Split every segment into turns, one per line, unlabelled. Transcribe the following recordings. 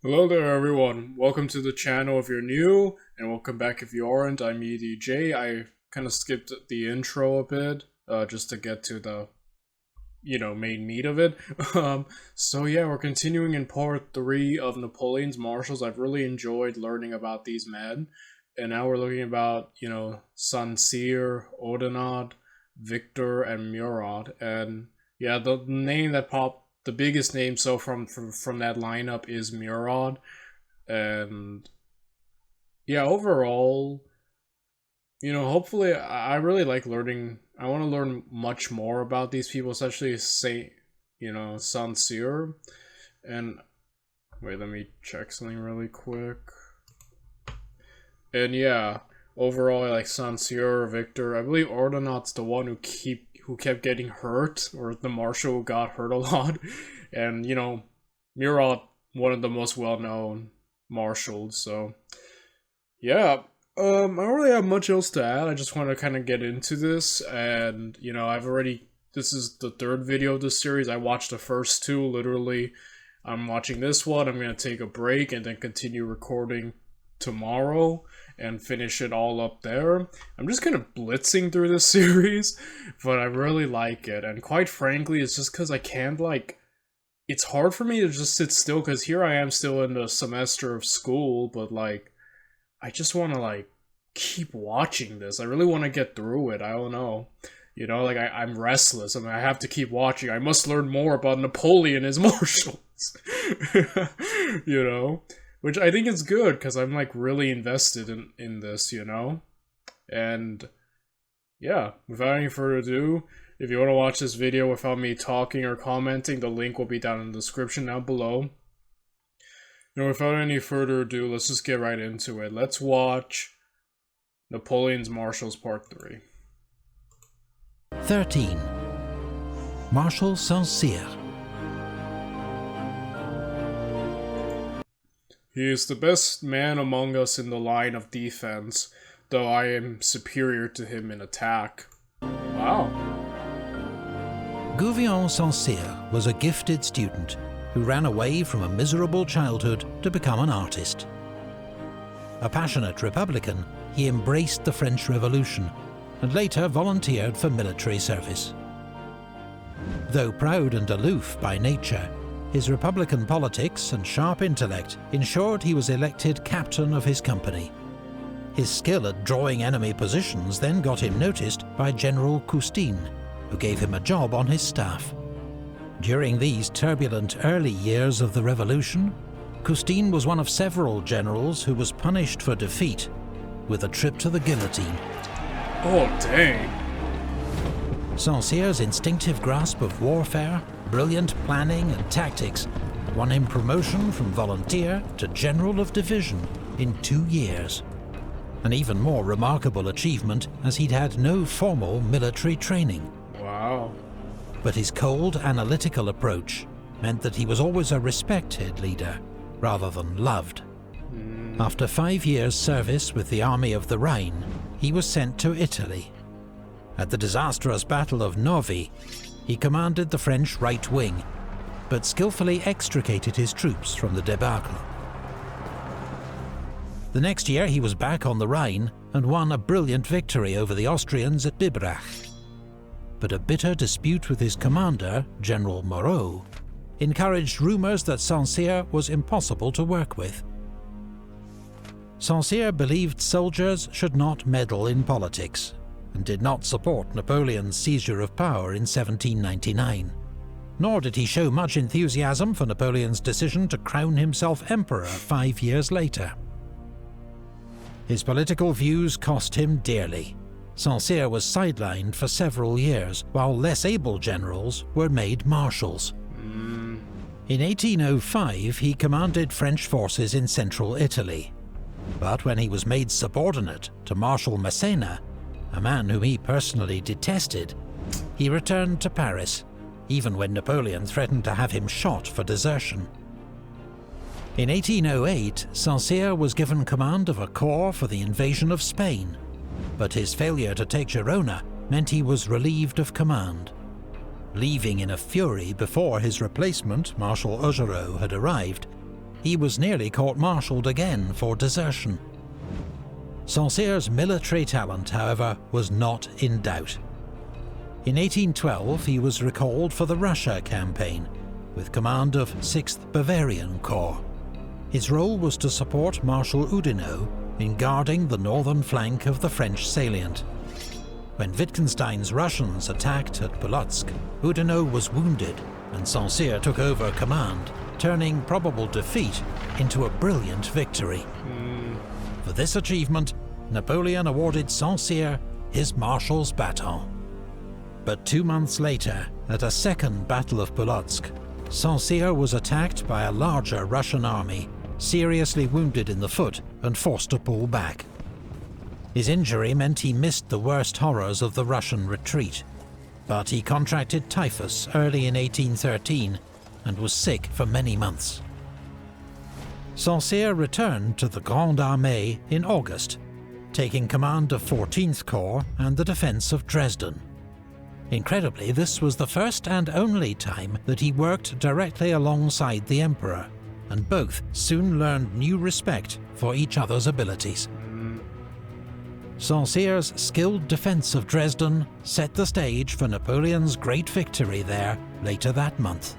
Hello there everyone, welcome to the channel if you're new, and welcome back if you aren't. I'm EDJ. I kind of skipped the intro a bit, just to get to the, main meat of it. So yeah, we're continuing in part 3 of Napoleon's Marshals. I've really enjoyed learning about these men, and now we're looking about, Saint-Cyr, Oudinot, Victor, and Murat, and yeah, the name that popped the biggest name so from that lineup is Murat, and yeah, overall, hopefully, I really like learning. I want to learn much more about these people, especially Saint-Cyr. And wait, let me check something really quick. And yeah, overall, I like Saint-Cyr, Victor. I believe Oudinot's the one who kept getting hurt, or the marshal who got hurt a lot. And, Murat, one of the most well-known marshals, so yeah. I don't really have much else to add. I just want to kind of get into this, and, this is the third video of this series. I watched the first two, literally. I'm watching this one, I'm going to take a break, and then continue recording tomorrow and finish it all up there. I'm just kind of blitzing through this series, but I really like it, and quite frankly, it's just because I can't, it's hard for me to just sit still, because here I am still in the semester of school, but, I just want to, keep watching this. I really want to get through it. I don't know. I'm restless. I have to keep watching. I must learn more about Napoleon and his marshals. Which I think is good, because I'm, really invested in this, And, yeah, without any further ado, if you want to watch this video without me talking or commenting, the link will be down in the description down below. Without any further ado, let's just get right into it. Let's watch Napoleon's Marshals Part 3.
13. Marshal Saint-Cyr.
He is the best man among us in the line of defense, though I am superior to him in attack. Wow.
Gouvion-Saint-Cyr was a gifted student who ran away from a miserable childhood to become an artist. A passionate Republican, he embraced the French Revolution and later volunteered for military service. Though proud and aloof by nature, his Republican politics and sharp intellect ensured he was elected captain of his company. His skill at drawing enemy positions then got him noticed by General Custine, who gave him a job on his staff. During these turbulent early years of the revolution, Custine was one of several generals who was punished for defeat with a trip to the guillotine.
Oh, dang.
Saint-Cyr's instinctive grasp of warfare, brilliant planning and tactics won him promotion from volunteer to general of division in 2 years. An even more remarkable achievement, as he'd had no formal military training.
Wow.
But his cold, analytical approach meant that he was always a respected leader, rather than loved. After 5 years' service with the Army of the Rhine, he was sent to Italy. At the disastrous Battle of Novi, he commanded the French right wing, but skillfully extricated his troops from the debacle. The next year he was back on the Rhine and won a brilliant victory over the Austrians at Bibrach. But a bitter dispute with his commander, General Murat, encouraged rumours that Saint-Cyr was impossible to work with. Saint-Cyr believed soldiers should not meddle in politics, and did not support Napoleon's seizure of power in 1799. Nor did he show much enthusiasm for Napoleon's decision to crown himself emperor 5 years later. His political views cost him dearly. Saint-Cyr was sidelined for several years, while less able generals were made marshals. In 1805, he commanded French forces in central Italy. But when he was made subordinate to Marshal Massena, a man whom he personally detested, he returned to Paris, even when Napoleon threatened to have him shot for desertion. In 1808, Saint-Cyr was given command of a corps for the invasion of Spain, but his failure to take Girona meant he was relieved of command. Leaving in a fury before his replacement, Marshal Oudinot, had arrived, he was nearly court-martialed again for desertion. Saint-Cyr's military talent, however, was not in doubt. In 1812 he was recalled for the Russia campaign, with command of 6th Bavarian Corps. His role was to support Marshal Oudinot in guarding the northern flank of the French salient. When Wittgenstein's Russians attacked at Polotsk, Oudinot was wounded and Saint-Cyr took over command, turning probable defeat into a brilliant victory. For this achievement, Napoleon awarded Saint-Cyr his Marshal's baton. But 2 months later, at a second Battle of Polotsk, Saint-Cyr was attacked by a larger Russian army, seriously wounded in the foot and forced to pull back. His injury meant he missed the worst horrors of the Russian retreat, but he contracted typhus early in 1813 and was sick for many months. Saint-Cyr returned to the Grande Armée in August, taking command of 14th Corps and the defence of Dresden. Incredibly, this was the first and only time that he worked directly alongside the Emperor, and both soon learned new respect for each other's abilities. Saint-Cyr's skilled defence of Dresden set the stage for Napoleon's great victory there later that month.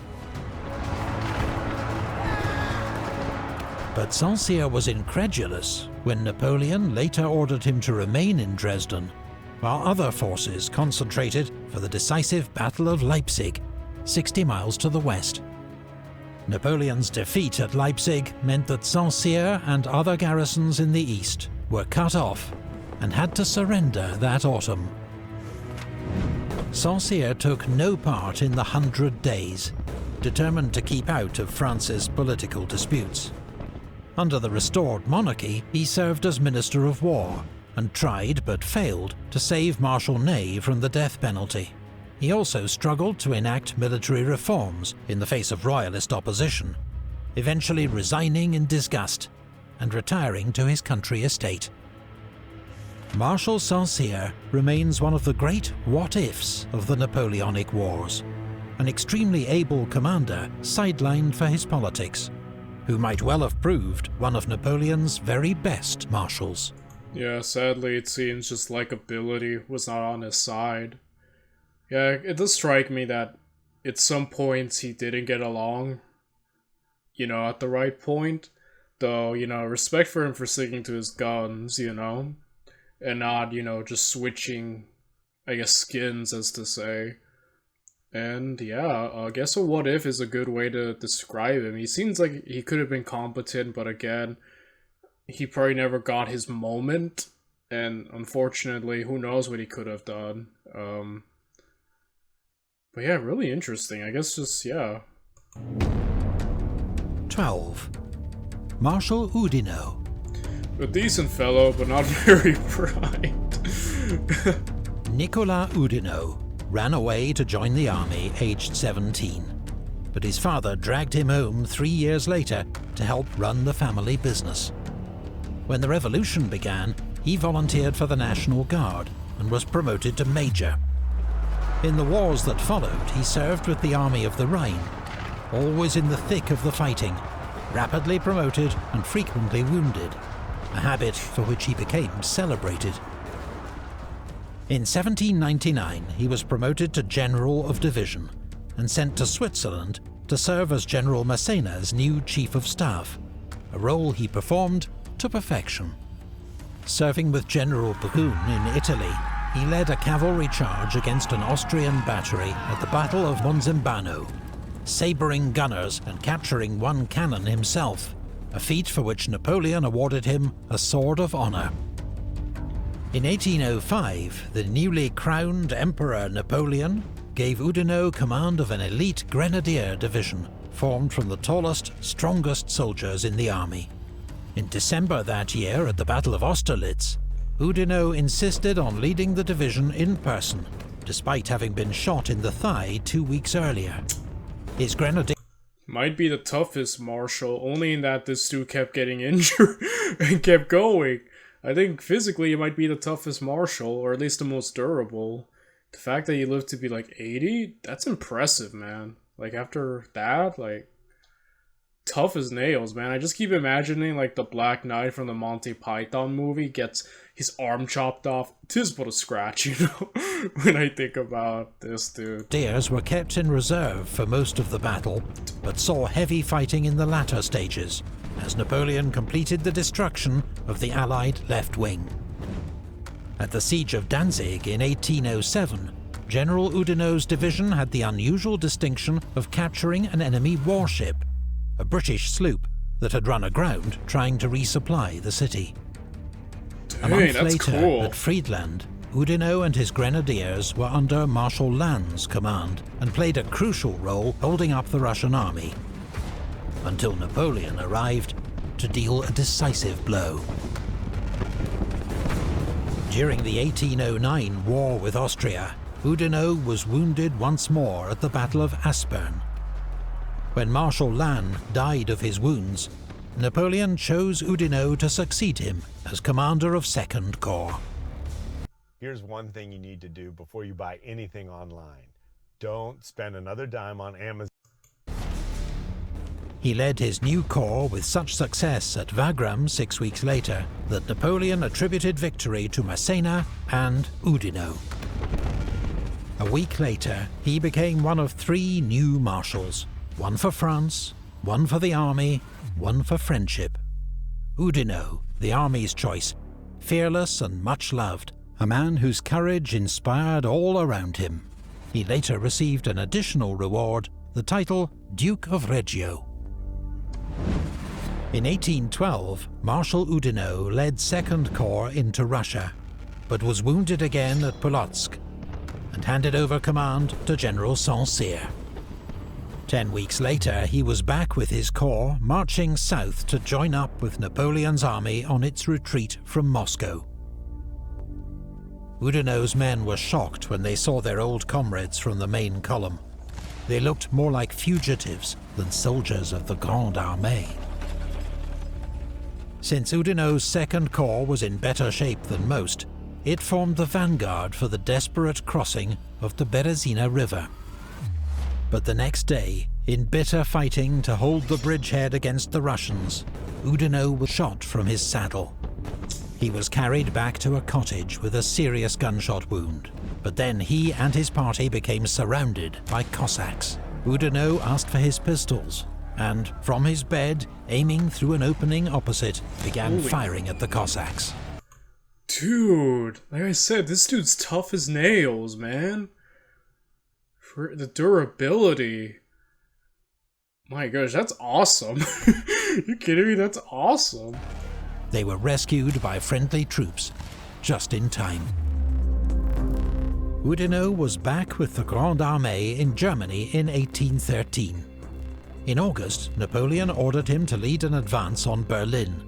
But Saint-Cyr was incredulous when Napoleon later ordered him to remain in Dresden, while other forces concentrated for the decisive Battle of Leipzig, 60 miles to the west. Napoleon's defeat at Leipzig meant that Saint-Cyr and other garrisons in the east were cut off and had to surrender that autumn. Saint-Cyr took no part in the 100 Days, determined to keep out of France's political disputes. Under the restored monarchy, he served as Minister of War, and tried, but failed, to save Marshal Ney from the death penalty. He also struggled to enact military reforms in the face of royalist opposition, eventually resigning in disgust and retiring to his country estate. Marshal Saint-Cyr remains one of the great what-ifs of the Napoleonic Wars, an extremely able commander sidelined for his politics, who might well have proved one of Napoleon's very best marshals.
Yeah, sadly it seems just likability was not on his side. Yeah, it does strike me that at some points he didn't get along, at the right point. Though, respect for him for sticking to his guns, and not, just switching, I guess, skins, as to say. And yeah, I guess a what if is a good way to describe him. He seems like he could have been competent, but again, he probably never got his moment, and unfortunately, who knows what he could have done. But yeah, really interesting. I guess just, yeah.
12. Marshal Oudinot.
A decent fellow, but not very bright.
Nicolas Oudinot ran away to join the army aged 17, but his father dragged him home 3 years later to help run the family business. When the revolution began, he volunteered for the National Guard and was promoted to major. In the wars that followed, he served with the Army of the Rhine, always in the thick of the fighting, rapidly promoted and frequently wounded, a habit for which he became celebrated. In 1799, he was promoted to General of Division and sent to Switzerland to serve as General Massena's new Chief of Staff, a role he performed to perfection. Serving with General Brune in Italy, he led a cavalry charge against an Austrian battery at the Battle of Monzembano, sabering gunners and capturing one cannon himself, a feat for which Napoleon awarded him a Sword of Honour. In 1805, the newly crowned Emperor Napoleon gave Oudinot command of an elite grenadier division formed from the tallest, strongest soldiers in the army. In December that year, at the Battle of Austerlitz, Oudinot insisted on leading the division in person, despite having been shot in the thigh 2 weeks earlier. His grenadier
might be the toughest marshal, only in that this dude kept getting injured and kept going. I think physically he might be the toughest marshal, or at least the most durable. The fact that he lived to be like 80, that's impressive, man. Like after that, tough as nails, man. I just keep imagining like the Black Knight from the Monty Python movie gets his arm chopped off. Tis but a scratch, you know, when I think about this dude.
Grenadiers were kept in reserve for most of the battle, but saw heavy fighting in the latter stages, as Napoleon completed the destruction of the Allied left wing. At the Siege of Danzig in 1807, General Oudinot's division had the unusual distinction of capturing an enemy warship, a British sloop that had run aground trying to resupply the city.
Dang,
A month
that's
later,
cool.
at Friedland, Oudinot and his grenadiers were under Marshal Lannes's command and played a crucial role holding up the Russian army, until Napoleon arrived to deal a decisive blow. During the 1809 war with Austria, Oudinot was wounded once more at the Battle of Aspern. When Marshal Lannes died of his wounds, Napoleon chose Oudinot to succeed him as commander of 2nd Corps.
Here's one thing you need to do before you buy anything online. Don't spend another dime on Amazon.
He led his new corps with such success at Wagram 6 weeks later that Napoleon attributed victory to Massena and Oudinot. A week later, he became one of 3 new marshals, one for France, one for the army, one for friendship. Oudinot, the army's choice, fearless and much loved, a man whose courage inspired all around him. He later received an additional reward, the title Duke of Reggio. In 1812, Marshal Oudinot led 2nd Corps into Russia, but was wounded again at Polotsk and handed over command to General Saint-Cyr. 10 weeks later, he was back with his corps, marching south to join up with Napoleon's army on its retreat from Moscow. Oudinot's men were shocked when they saw their old comrades from the main column. They looked more like fugitives than soldiers of the Grande Armée. Since Oudinot's 2nd Corps was in better shape than most, it formed the vanguard for the desperate crossing of the Berezina River. But the next day, in bitter fighting to hold the bridgehead against the Russians, Oudinot was shot from his saddle. He was carried back to a cottage with a serious gunshot wound, but then he and his party became surrounded by Cossacks. Oudinot asked for his pistols, and from his bed, aiming through an opening opposite, began firing at the Cossacks.
Dude, like I said, this dude's tough as nails, man. For the durability. My gosh, that's awesome. You kidding me? That's awesome.
They were rescued by friendly troops, just in time. Oudinot was back with the Grande Armée in Germany in 1813. In August, Napoleon ordered him to lead an advance on Berlin,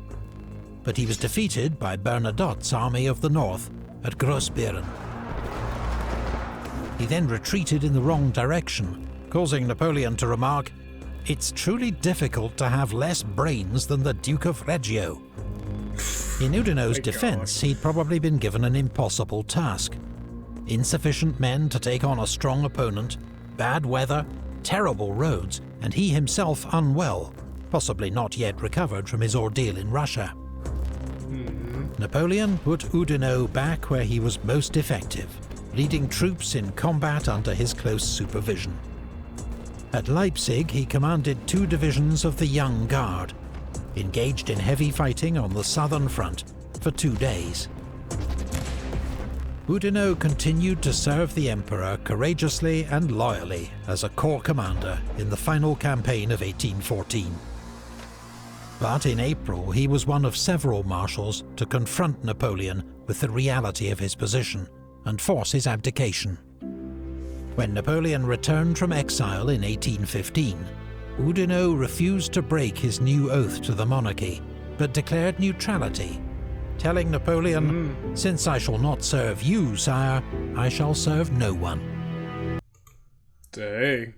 but he was defeated by Bernadotte's Army of the North at Grossbeeren. He then retreated in the wrong direction, causing Napoleon to remark, "It's truly difficult to have less brains than the Duke of Reggio." In Oudinot's defense, he'd probably been given an impossible task. Insufficient men to take on a strong opponent, bad weather, terrible roads, and he himself unwell, possibly not yet recovered from his ordeal in Russia. Napoleon put Oudinot back where he was most effective, leading troops in combat under his close supervision. At Leipzig, he commanded 2 divisions of the Young Guard, engaged in heavy fighting on the southern front for 2 days. Oudinot continued to serve the Emperor courageously and loyally as a corps commander in the final campaign of 1814. But in April, he was one of several marshals to confront Napoleon with the reality of his position and force his abdication. When Napoleon returned from exile in 1815, Oudinot refused to break his new oath to the monarchy, but declared neutrality, telling Napoleon, "Since I shall not serve you, sire, I shall serve no one."
Dang.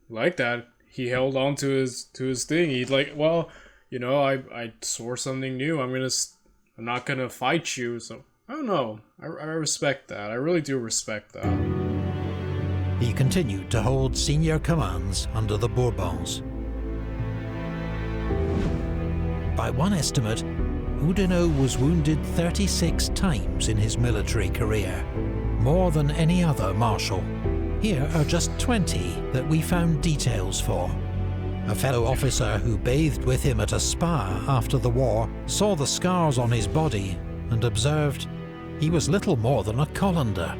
Like that. He held on to his thing. He'd like, well, you know, I swore something new. I'm not gonna fight you. So I don't know. I respect that. I really do respect that.
He continued to hold senior commands under the Bourbons. by one estimate, Oudinot was wounded 36 times in his military career, more than any other marshal. Here are just 20 that we found details for. A fellow officer who bathed with him at a spa after the war saw the scars on his body and observed he was little more than a colander.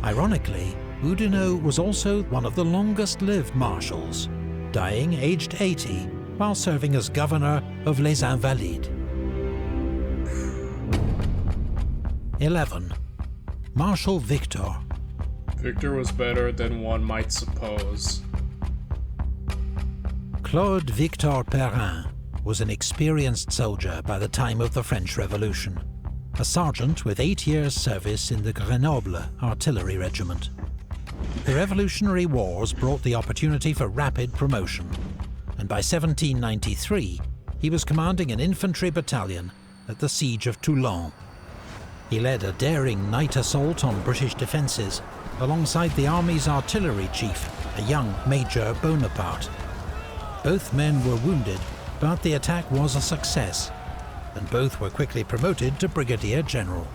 Ironically, Oudinot was also one of the longest-lived marshals, dying aged 80 while serving as governor of Les Invalides. 11. Marshal Victor.
Victor was better than one might suppose.
Claude Victor Perrin was an experienced soldier by the time of the French Revolution, a sergeant with 8 years' service in the Grenoble artillery regiment. The Revolutionary Wars brought the opportunity for rapid promotion, and by 1793 he was commanding an infantry battalion at the Siege of Toulon. He led a daring night assault on British defences alongside the army's artillery chief, a young Major Bonaparte. Both men were wounded, but the attack was a success, and both were quickly promoted to Brigadier General.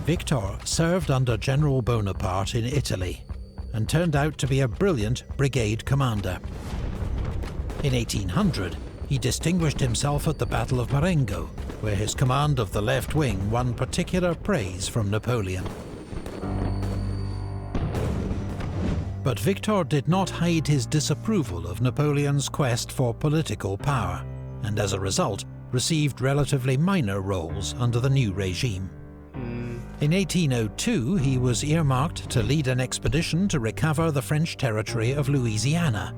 Victor served under General Bonaparte in Italy, and turned out to be a brilliant brigade commander. In 1800, he distinguished himself at the Battle of Marengo, where his command of the left wing won particular praise from Napoleon. But Victor did not hide his disapproval of Napoleon's quest for political power, and as a result, received relatively minor roles under the new regime. In 1802, he was earmarked to lead an expedition to recover the French territory of Louisiana,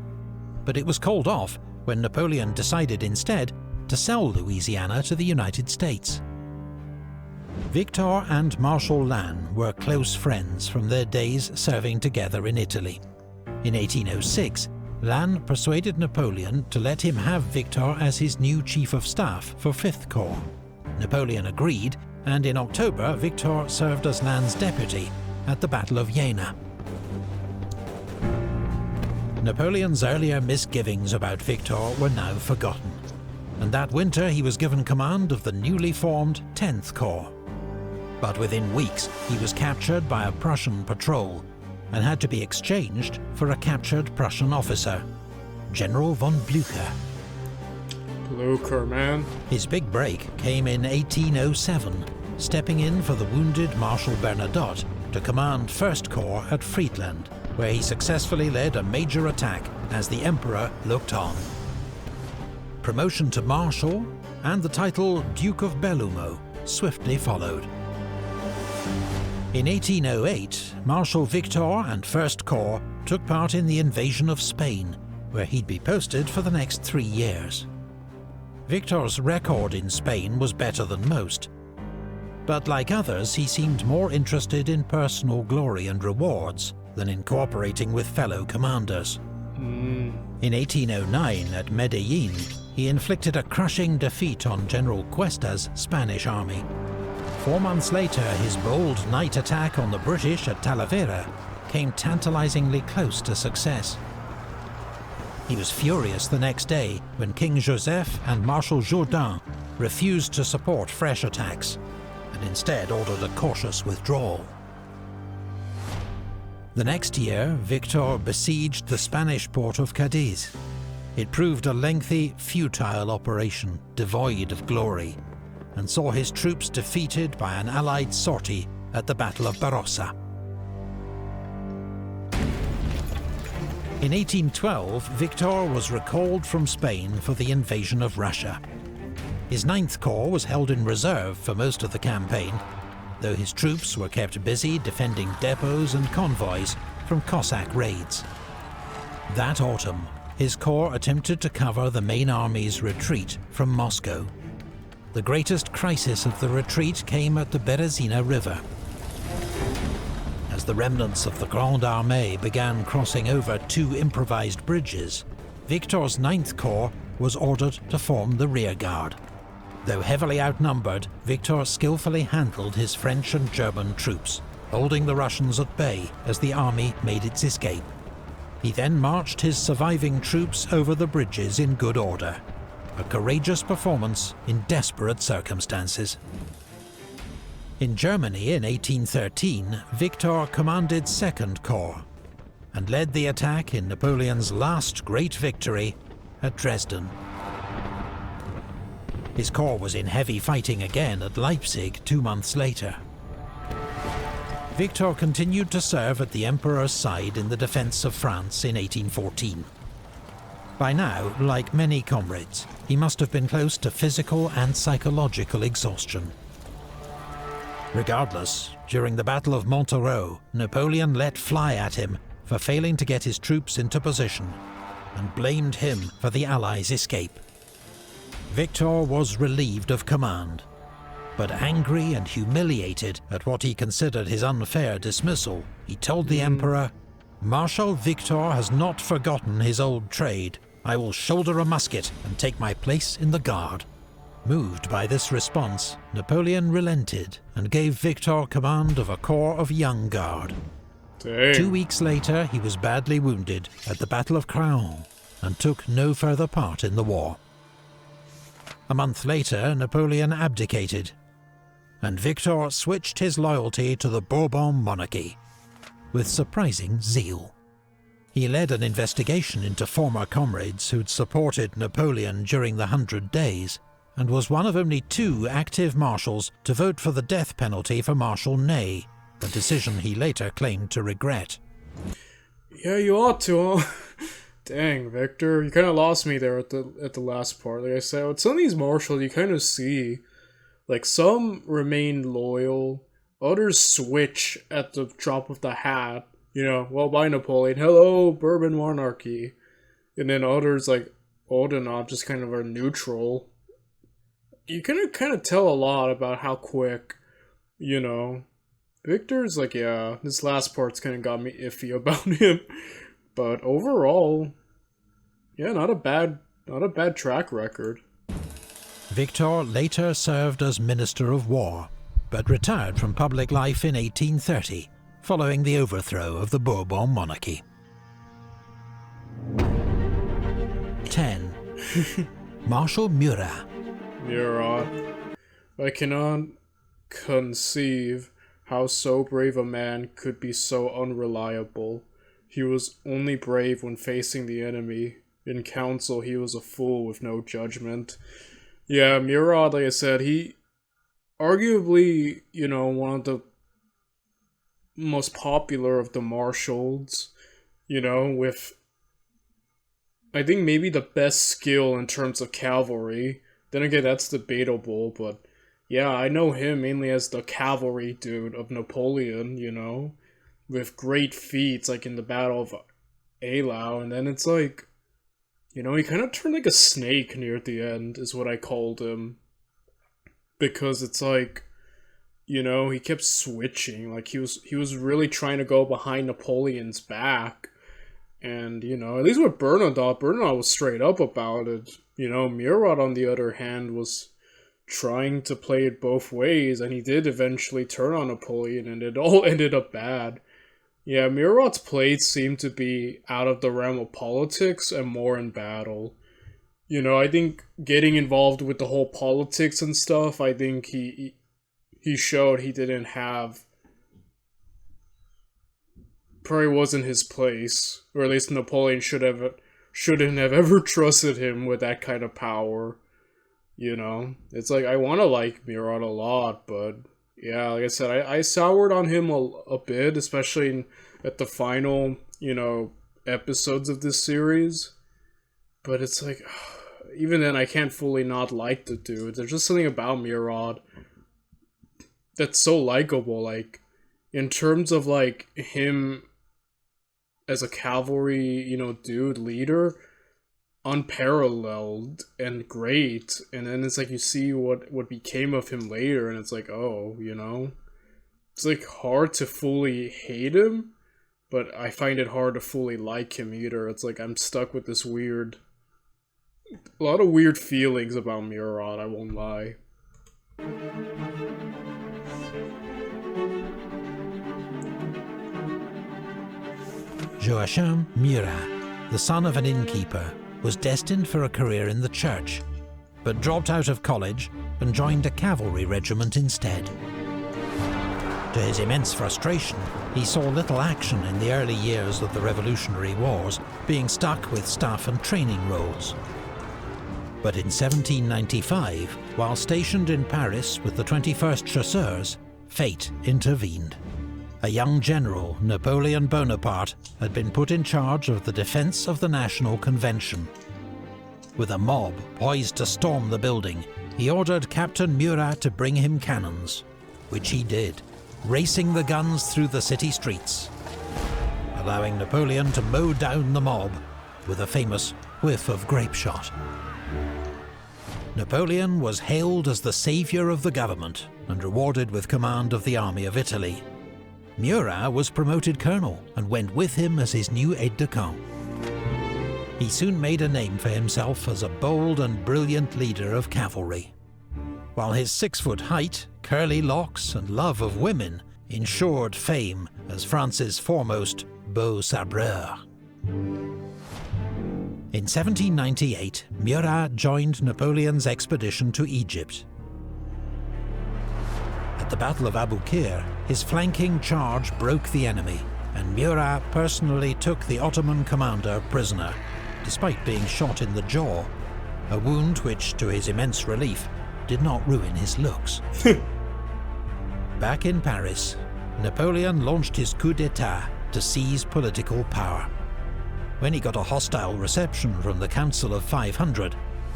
but it was called off when Napoleon decided instead to sell Louisiana to the United States. Victor and Marshal Lannes were close friends from their days serving together in Italy. In 1806, Lannes persuaded Napoleon to let him have Victor as his new Chief of Staff for 5th Corps. Napoleon agreed, and in October Victor served as Lannes' deputy at the Battle of Jena. Napoleon's earlier misgivings about Victor were now forgotten, and that winter he was given command of the newly formed 10th Corps. But within weeks he was captured by a Prussian patrol and had to be exchanged for a captured Prussian officer, General von Blücher.
Blucher, man.
His big break came in 1807, stepping in for the wounded Marshal Bernadotte to command 1st Corps at Friedland, where he successfully led a major attack as the Emperor looked on. Promotion to Marshal and the title Duke of Bellumo swiftly followed. In 1808, Marshal Victor and 1st Corps took part in the invasion of Spain, where he'd be posted for the next 3 years. Victor's record in Spain was better than most, but like others, he seemed more interested in personal glory and rewards than in cooperating with fellow commanders. In 1809, at Medellin, he inflicted a crushing defeat on General Cuesta's Spanish army. 4 months later, his bold night attack on the British at Talavera came tantalizingly close to success. He was furious the next day when King Joseph and Marshal Jourdan refused to support fresh attacks, and instead ordered a cautious withdrawal. The next year, Victor besieged the Spanish port of Cadiz. It proved a lengthy, futile operation, devoid of glory, and saw his troops defeated by an Allied sortie at the Battle of Barossa. In 1812, Victor was recalled from Spain for the invasion of Russia. His 9th Corps was held in reserve for most of the campaign, though his troops were kept busy defending depots and convoys from Cossack raids. That autumn, his corps attempted to cover the main army's retreat from Moscow. The greatest crisis of the retreat came at the Berezina River. As the remnants of the Grande Armée began crossing over 2 improvised bridges, Victor's 9th Corps was ordered to form the rearguard. Though heavily outnumbered, Victor skillfully handled his French and German troops, holding the Russians at bay as the army made its escape. He then marched his surviving troops over the bridges in good order, a courageous performance in desperate circumstances. In Germany in 1813, Victor commanded 2nd Corps and led the attack in Napoleon's last great victory at Dresden. His corps was in heavy fighting again at Leipzig 2 months later. Victor continued to serve at the Emperor's side in the defence of France in 1814. By now, like many comrades, he must have been close to physical and psychological exhaustion. Regardless, during the Battle of Montereau, Napoleon let fly at him for failing to get his troops into position, and blamed him for the Allies' escape. Victor was relieved of command, but angry and humiliated at what he considered his unfair dismissal, he told the Emperor, "Marshal Victor has not forgotten his old trade. I will shoulder a musket and take my place in the Guard." Moved by this response, Napoleon relented and gave Victor command of a corps of young Guard.
Dang.
2 weeks later, he was badly wounded at the Battle of Craon and took no further part in the war. A month later, Napoleon abdicated, and Victor switched his loyalty to the Bourbon monarchy with surprising zeal. He led an investigation into former comrades who'd supported Napoleon during the 100 Days, and was one of only 2 active marshals to vote for the death penalty for Marshal Ney, a decision he later claimed to regret.
Yeah, you ought to, huh? Dang, Victor, you kind of lost me there at the last part. Like I said, with some of these marshals, you kind of see, like, some remain loyal, others switch at the drop of the hat. You know, well, bye Napoleon, hello, Bourbon monarchy. And then others, like Oudinot, just kind of are neutral. You can kind of tell a lot about how quick, you know, Victor's like, yeah, this last part's kind of got me iffy about him. But overall, yeah, not a bad track record.
Victor later served as Minister of War, but retired from public life in 1830, following the overthrow of the Bourbon monarchy. 10. Marshal Murat.
Murat. I cannot conceive how so brave a man could be so unreliable. He was only brave when facing the enemy. In council, he was a fool with no judgment. Yeah, Murat, like I said, he arguably, you know, one of the most popular of the marshals, you know, with, I think, maybe the best skill in terms of cavalry. Then again, that's debatable, but yeah, I know him mainly as the cavalry dude of Napoleon, you know, with great feats, like in the Battle of Eylau, and then it's like, you know, he kind of turned like a snake near the end, is what I called him. Because it's like, you know, he kept switching, like he was really trying to go behind Napoleon's back. And, you know, at least with Bernadotte was straight up about it. You know, Murat, on the other hand, was trying to play it both ways, and he did eventually turn on Napoleon, and it all ended up bad. Yeah, Murat's plays seem to be out of the realm of politics and more in battle. You know, I think getting involved with the whole politics and stuff, I think he showed he didn't have, probably wasn't his place, or at least Napoleon shouldn't have ever trusted him with that kind of power. You know, it's like, I want to like Murat a lot, but yeah, like I said, I soured on him a bit, especially at the final, you know, episodes of this series. But it's like, even then, I can't fully not like the dude. There's just something about Murat that's so likable. Like, in terms of, like, him as a cavalry, you know, dude, leader, unparalleled and great. And then it's like, you see what became of him later, and it's like, oh, you know, it's like hard to fully hate him, but I find it hard to fully like him either. It's like I'm stuck with this a lot of weird feelings about Murat, I won't lie.
Joachim Murat, the son of an innkeeper, was destined for a career in the church, but dropped out of college and joined a cavalry regiment instead. To his immense frustration, he saw little action in the early years of the Revolutionary Wars, being stuck with staff and training roles. But in 1795, while stationed in Paris with the 21st Chasseurs, fate intervened. A young general, Napoleon Bonaparte, had been put in charge of the defense of the National Convention. With a mob poised to storm the building, he ordered Captain Murat to bring him cannons, which he did, racing the guns through the city streets, allowing Napoleon to mow down the mob with a famous whiff of grape shot. Napoleon was hailed as the saviour of the government and rewarded with command of the army of Italy. Murat was promoted colonel and went with him as his new aide-de-camp. He soon made a name for himself as a bold and brilliant leader of cavalry, while his 6-foot height, curly locks and love of women ensured fame as France's foremost beau sabreur. In 1798, Murat joined Napoleon's expedition to Egypt. At the Battle of Aboukir, his flanking charge broke the enemy, and Murat personally took the Ottoman commander prisoner, despite being shot in the jaw, a wound which, to his immense relief, did not ruin his looks. Back in Paris, Napoleon launched his coup d'etat to seize political power. When he got a hostile reception from the Council of 500,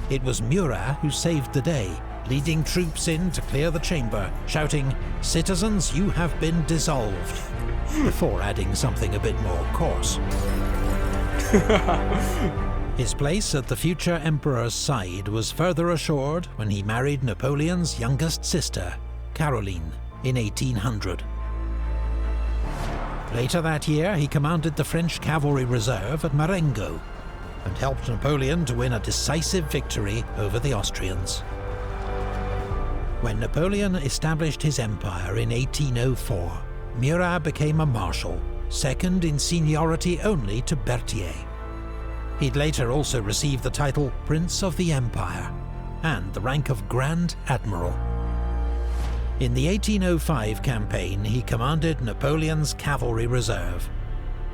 it was Murat who saved the day, leading troops in to clear the chamber, shouting, "Citizens, you have been dissolved," before adding something a bit more coarse. His place at the future emperor's side was further assured when he married Napoleon's youngest sister, Caroline, in 1800. Later that year, he commanded the French cavalry reserve at Marengo and helped Napoleon to win a decisive victory over the Austrians. When Napoleon established his empire in 1804, Murat became a marshal, second in seniority only to Berthier. He'd later also received the title Prince of the Empire and the rank of Grand Admiral. In the 1805 campaign, he commanded Napoleon's cavalry reserve,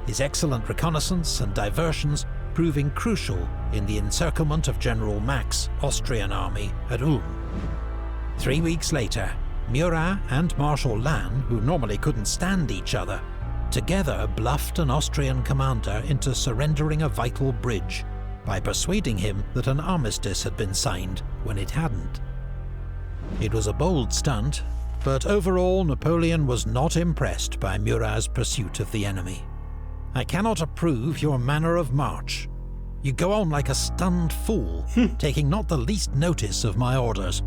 his excellent reconnaissance and diversions proving crucial in the encirclement of General Mack's Austrian army at Ulm. 3 weeks later, Murat and Marshal Lannes, who normally couldn't stand each other, together bluffed an Austrian commander into surrendering a vital bridge by persuading him that an armistice had been signed when it hadn't. It was a bold stunt, but overall Napoleon was not impressed by Murat's pursuit of the enemy. "I cannot approve your manner of march. You go on like a stunned fool, taking not the least notice of my orders."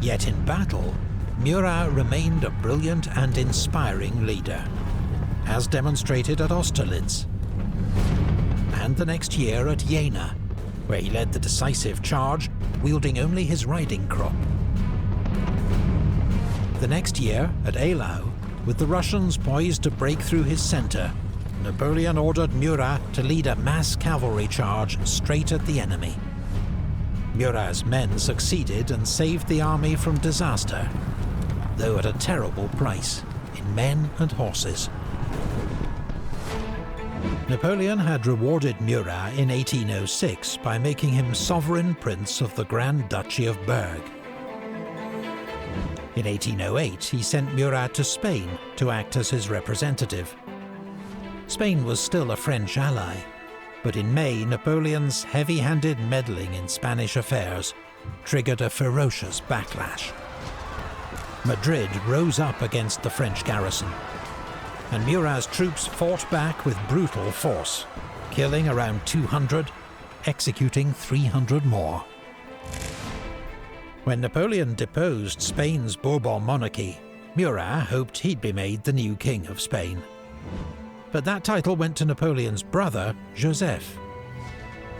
Yet in battle, Murat remained a brilliant and inspiring leader, as demonstrated at Austerlitz, and the next year at Jena, where he led the decisive charge, wielding only his riding crop. The next year, at Eylau, with the Russians poised to break through his centre, Napoleon ordered Murat to lead a mass cavalry charge straight at the enemy. Murat's men succeeded and saved the army from disaster, though at a terrible price in men and horses. Napoleon had rewarded Murat in 1806 by making him sovereign prince of the Grand Duchy of Berg. In 1808, he sent Murat to Spain to act as his representative. Spain was still a French ally, but in May, Napoleon's heavy-handed meddling in Spanish affairs triggered a ferocious backlash. Madrid rose up against the French garrison, and Murat's troops fought back with brutal force, killing around 200, executing 300 more. When Napoleon deposed Spain's Bourbon monarchy, Murat hoped he'd be made the new king of Spain. But that title went to Napoleon's brother, Joseph.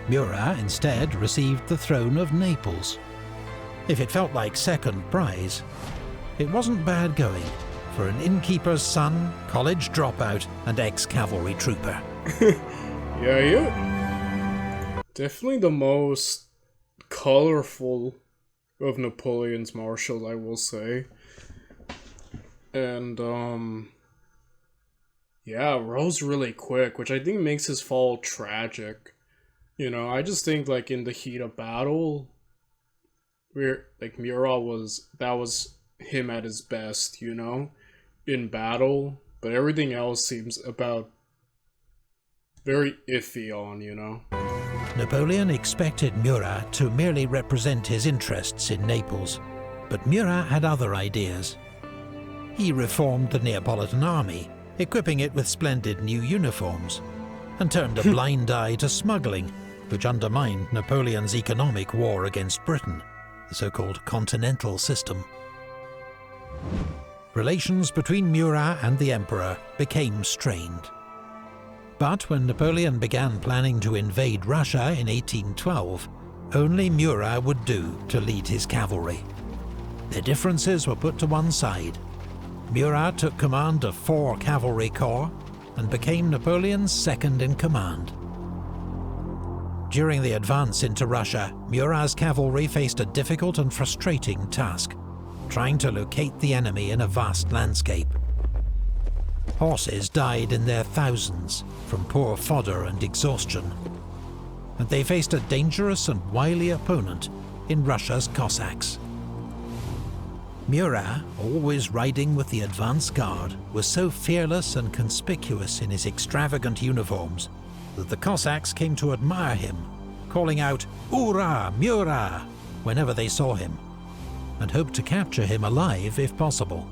Murat instead received the throne of Naples. If it felt like second prize, it wasn't bad going for an innkeeper's son, college dropout, and ex-cavalry trooper.
Yeah. Definitely the most colorful of Napoleon's marshals, I will say. And, yeah, rose really quick, which I think makes his fall tragic. You know, I just think, like, in the heat of battle, Murat that was him at his best, you know, in battle, but everything else seems about very iffy on, you know.
Napoleon expected Murat to merely represent his interests in Naples, but Murat had other ideas. He reformed the Neapolitan army, equipping it with splendid new uniforms, and turned a blind eye to smuggling, which undermined Napoleon's economic war against Britain, the so-called Continental System. Relations between Murat and the Emperor became strained. But when Napoleon began planning to invade Russia in 1812, only Murat would do to lead his cavalry. Their differences were put to one side. Murat took command of 4 cavalry corps and became Napoleon's second-in-command. During the advance into Russia, Murat's cavalry faced a difficult and frustrating task, trying to locate the enemy in a vast landscape. Horses died in their thousands from poor fodder and exhaustion, and they faced a dangerous and wily opponent in Russia's Cossacks. Murat, always riding with the advance guard, was so fearless and conspicuous in his extravagant uniforms that the Cossacks came to admire him, calling out "Hurrah, Murat!" whenever they saw him, and hoped to capture him alive if possible.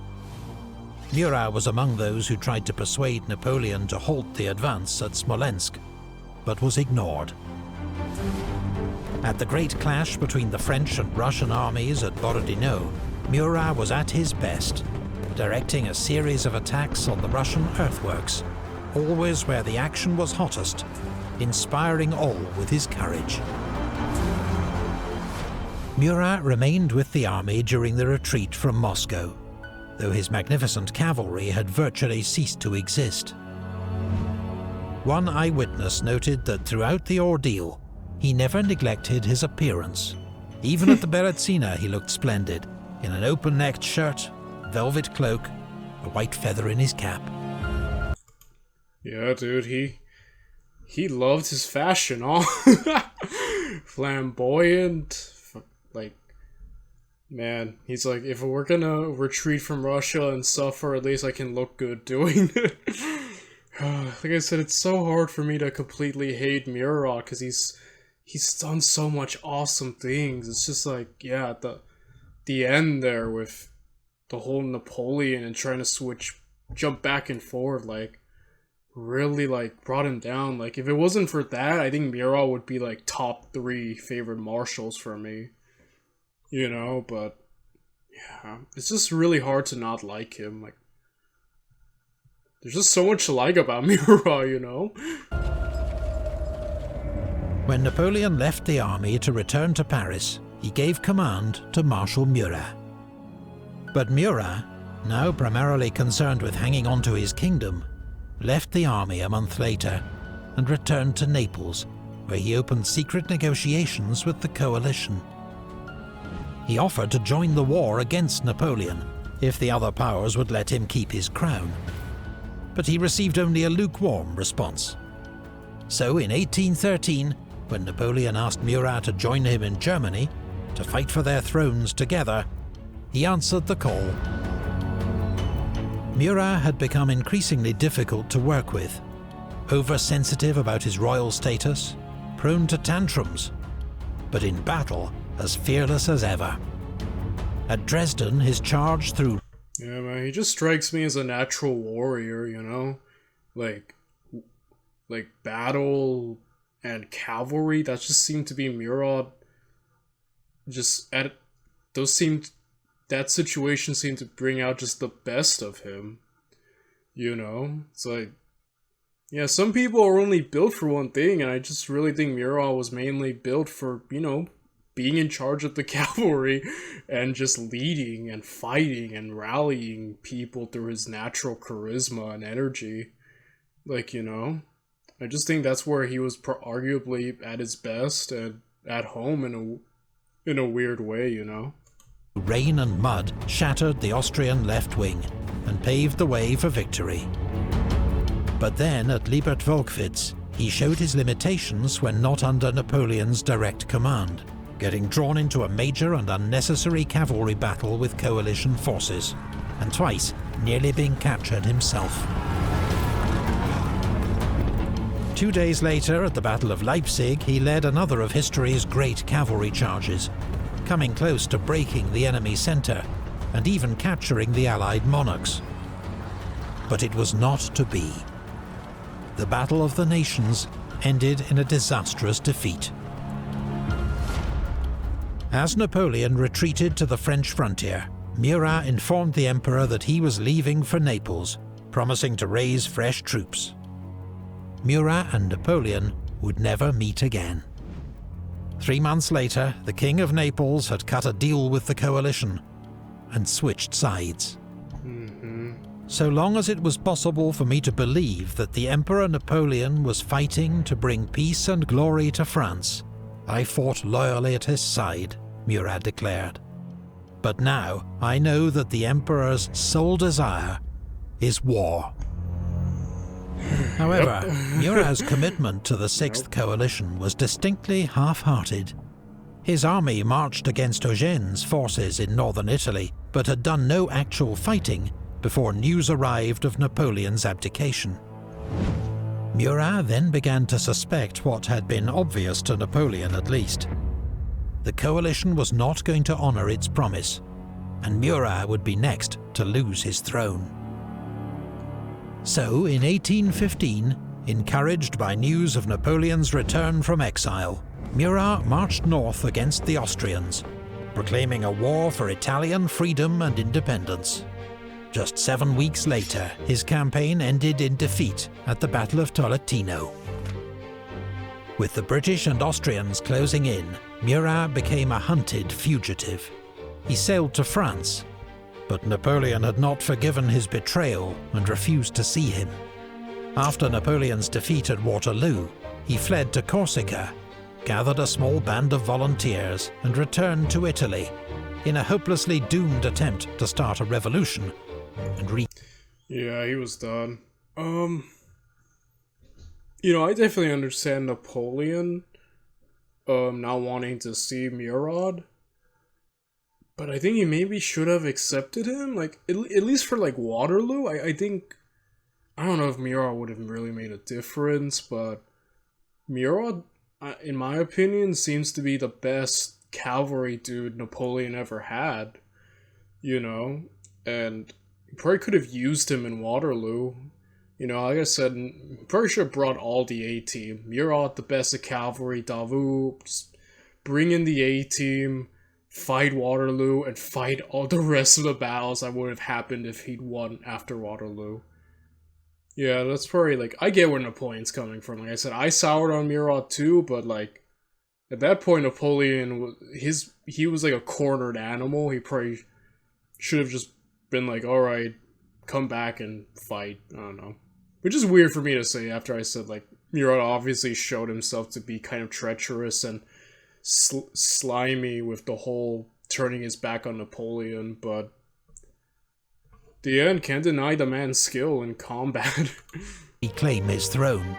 Murat was among those who tried to persuade Napoleon to halt the advance at Smolensk, but was ignored. At the great clash between the French and Russian armies at Oudinot, Murat was at his best, directing a series of attacks on the Russian earthworks, always where the action was hottest, inspiring all with his courage. Murat remained with the army during the retreat from Moscow, though his magnificent cavalry had virtually ceased to exist. One eyewitness noted that throughout the ordeal, he never neglected his appearance. Even at the Berezina he looked splendid, in an open-necked shirt, velvet cloak, a white feather in his cap.
Yeah, dude, he loved his fashion, huh? Flamboyant, like, man, he's like, if we're gonna retreat from Russia and suffer, at least I can look good doing it. Like I said, it's so hard for me to completely hate Murat, because he's done so much awesome things. It's just like, yeah, the end there with the whole Napoleon and trying to jump back and forth, like, really, like, brought him down. Like, if it wasn't for that, I think Murat would be, like, top 3 favorite marshals for me. You know, but, yeah, it's just really hard to not like him. Like, there's just so much to like about Murat, you know?
When Napoleon left the army to return to Paris, he gave command to Marshal Murat. But Murat, now primarily concerned with hanging on to his kingdom, left the army a month later and returned to Naples, where he opened secret negotiations with the coalition. He offered to join the war against Napoleon if the other powers would let him keep his crown, but he received only a lukewarm response. So in 1813, when Napoleon asked Murat to join him in Germany to fight for their thrones together, he answered the call. Murat had become increasingly difficult to work with, oversensitive about his royal status, prone to tantrums, but in battle as fearless as ever. At Dresden, his charge through...
Yeah, man, he just strikes me as a natural warrior, you know? Like battle and cavalry, that just seemed to be Murat. That situation seemed to bring out just the best of him. You know? It's like, yeah, some people are only built for one thing, and I just really think Murat was mainly built for, you know, being in charge of the cavalry and just leading and fighting and rallying people through his natural charisma and energy. Like, you know, I just think that's where he was arguably at his best and at home In a weird way, you know?
Rain and mud shattered the Austrian left wing and paved the way for victory. But then at Liebert-Volkwitz, he showed his limitations when not under Napoleon's direct command, getting drawn into a major and unnecessary cavalry battle with coalition forces, and twice nearly being captured himself. 2 days later, at the Battle of Leipzig, he led another of history's great cavalry charges, coming close to breaking the enemy centre and even capturing the Allied monarchs. But it was not to be. The Battle of the Nations ended in a disastrous defeat. As Napoleon retreated to the French frontier, Murat informed the Emperor that he was leaving for Naples, promising to raise fresh troops. Murat and Napoleon would never meet again. 3 months later, the King of Naples had cut a deal with the coalition and switched sides. So long as it was possible for me to believe that the Emperor Napoleon was fighting to bring peace and glory to France, I fought loyally at his side, Murat declared. But now I know that the Emperor's sole desire is war. However, Murat's commitment to the Sixth Coalition was distinctly half-hearted. His army marched against Eugene's forces in northern Italy, but had done no actual fighting before news arrived of Napoleon's abdication. Murat then began to suspect what had been obvious to Napoleon at least. The coalition was not going to honour its promise, and Murat would be next to lose his throne. So, in 1815, encouraged by news of Napoleon's return from exile, Murat marched north against the Austrians, proclaiming a war for Italian freedom and independence. Just 7 weeks later, his campaign ended in defeat at the Battle of Tolentino. With the British and Austrians closing in, Murat became a hunted fugitive. He sailed to France, but Napoleon had not forgiven his betrayal and refused to see him. After Napoleon's defeat at Waterloo, he fled to Corsica, gathered a small band of volunteers and returned to Italy in a hopelessly doomed attempt to start a revolution and
Yeah, he was done. I definitely understand Napoleon not wanting to see Murat. But I think he maybe should have accepted him, like, at least for, like, Waterloo. I think, I don't know if Murat would have really made a difference, but Murat, in my opinion, seems to be the best cavalry dude Napoleon ever had, and he probably could have used him in Waterloo. Like I said, probably should have brought all the A-team. Murat, the best of cavalry, Davout, just bring in the A-team, fight Waterloo, and fight all the rest of the battles that would have happened if he'd won after Waterloo. Yeah, that's probably, like, I get where Napoleon's coming from. Like I said, I soured on Murat too, but, like, at that point, Napoleon, he was like a cornered animal. He probably should have just been like, alright, come back and fight. I don't know. Which is weird for me to say after I said, like, Murat obviously showed himself to be kind of treacherous and slimy with the whole turning his back on Napoleon, but the end can't deny the man's skill in combat.
Reclaim his throne.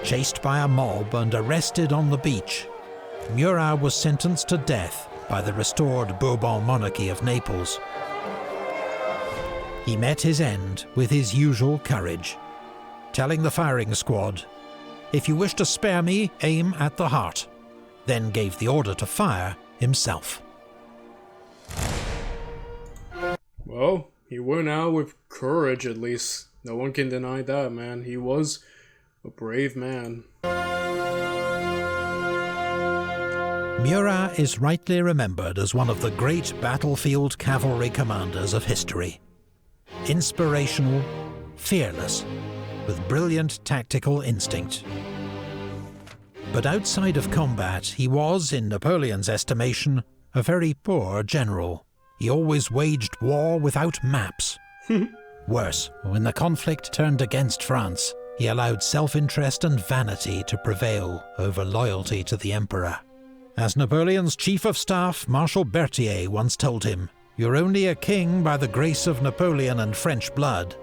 Chased by a mob and arrested on the beach, Murat was sentenced to death by the restored Bourbon monarchy of Naples. He met his end with his usual courage, telling the firing squad, "If you wish to spare me, aim at the heart," then gave the order to fire himself.
Well, he went out with courage, at least. No one can deny that, man. He was a brave man.
Murat is rightly remembered as one of the great battlefield cavalry commanders of history. Inspirational, fearless, with brilliant tactical instinct. But outside of combat, he was, in Napoleon's estimation, a very poor general. He always waged war without maps. Worse, when the conflict turned against France, he allowed self-interest and vanity to prevail over loyalty to the emperor. As Napoleon's chief of staff, Marshal Berthier, once told him, "You're only a king by the grace of Napoleon and French blood.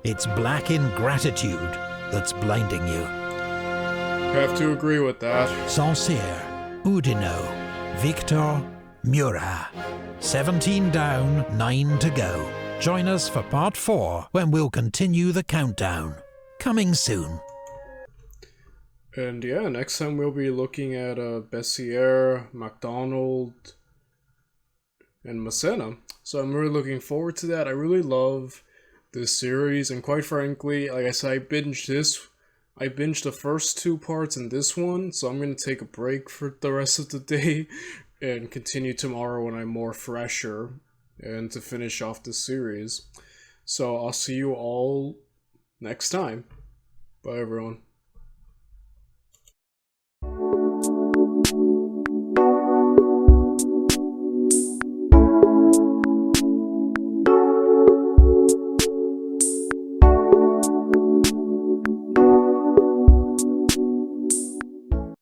It's black ingratitude that's blinding you."
I have to agree with that.
Saint-Cyr, Oudinot, Victor, Murat. 17 down, 9 to go. Join us for part 4 when we'll continue the countdown. Coming soon.
And yeah, next time we'll be looking at Bessières, MacDonald, and Massena. So I'm really looking forward to that. I really love this series, and quite frankly, like I said, I binged the first 2 parts in this one, so I'm going to take a break for the rest of the day and continue tomorrow when I'm more fresher and to finish off the series. So I'll see you all next time. Bye everyone.